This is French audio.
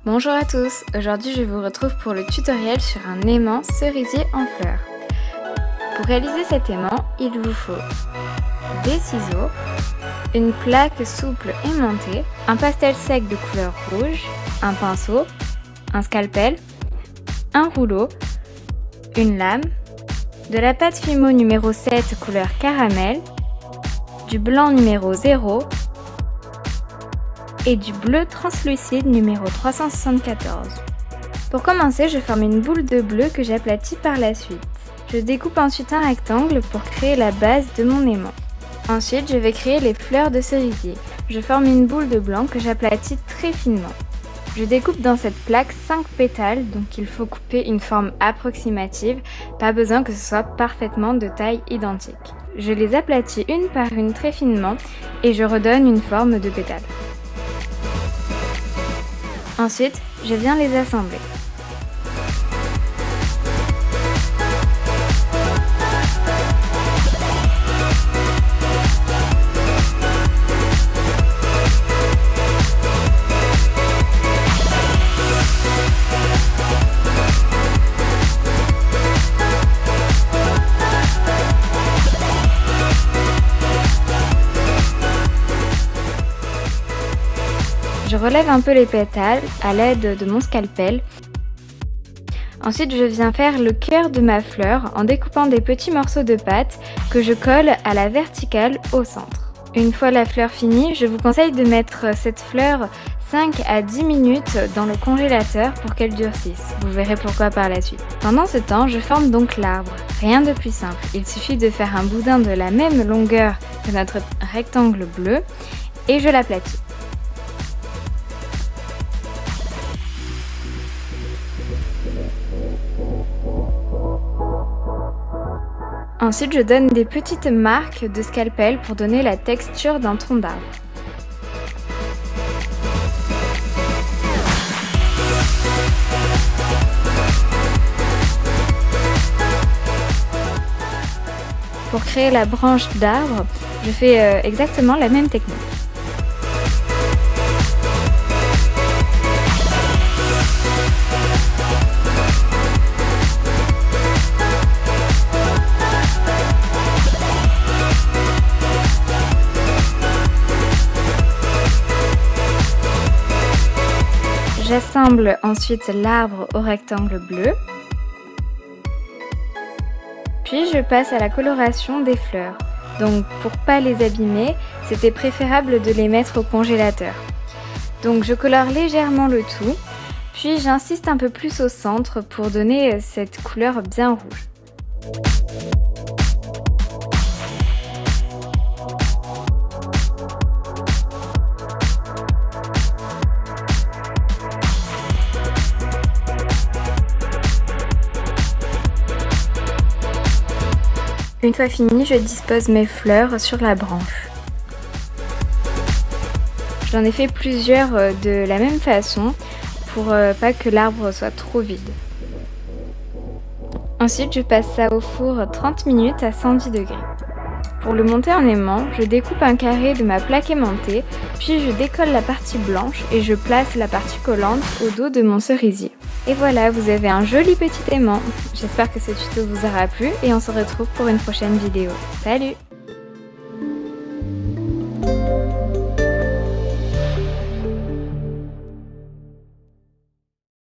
Bonjour à tous, aujourd'hui je vous retrouve pour le tutoriel sur un aimant cerisier en fleurs. Pour réaliser cet aimant, il vous faut des ciseaux, une plaque souple aimantée, un pastel sec de couleur rouge, un pinceau, un scalpel, un rouleau, une lame, de la pâte Fimo numéro 7 couleur caramel, du blanc numéro 0 et du bleu translucide numéro 374. Pour commencer, je forme une boule de bleu que j'aplatis par la suite. Je découpe ensuite un rectangle pour créer la base de mon aimant. Ensuite, je vais créer les fleurs de cerisier. Je forme une boule de blanc que j'aplatis très finement. Je découpe dans cette plaque 5 pétales, donc il faut couper une forme approximative, pas besoin que ce soit parfaitement de taille identique. Je les aplatis une par une très finement et je redonne une forme de pétale. Ensuite, je viens les assembler. Je relève un peu les pétales à l'aide de mon scalpel. Ensuite, je viens faire le cœur de ma fleur en découpant des petits morceaux de pâte que je colle à la verticale au centre. Une fois la fleur finie, je vous conseille de mettre cette fleur 5 à 10 minutes dans le congélateur pour qu'elle durcisse. Vous verrez pourquoi par la suite. Pendant ce temps, je forme donc l'arbre. Rien de plus simple, il suffit de faire un boudin de la même longueur que notre rectangle bleu et je l'aplatis. Ensuite, je donne des petites marques de scalpel pour donner la texture d'un tronc d'arbre. Pour créer la branche d'arbre, je fais exactement la même technique. J'assemble ensuite l'arbre au rectangle bleu, puis je passe à la coloration des fleurs. Donc pour pas les abîmer, c'était préférable de les mettre au congélateur. Donc je colore légèrement le tout, puis j'insiste un peu plus au centre pour donner cette couleur bien rouge. Une fois fini, je dispose mes fleurs sur la branche. J'en ai fait plusieurs de la même façon pour pas que l'arbre soit trop vide. Ensuite, je passe ça au four 30 minutes à 110 degrés. Pour le monter en aimant, je découpe un carré de ma plaque aimantée, puis je décolle la partie blanche et je place la partie collante au dos de mon cerisier. Et voilà, vous avez un joli petit aimant. J'espère que ce tuto vous aura plu et on se retrouve pour une prochaine vidéo. Salut!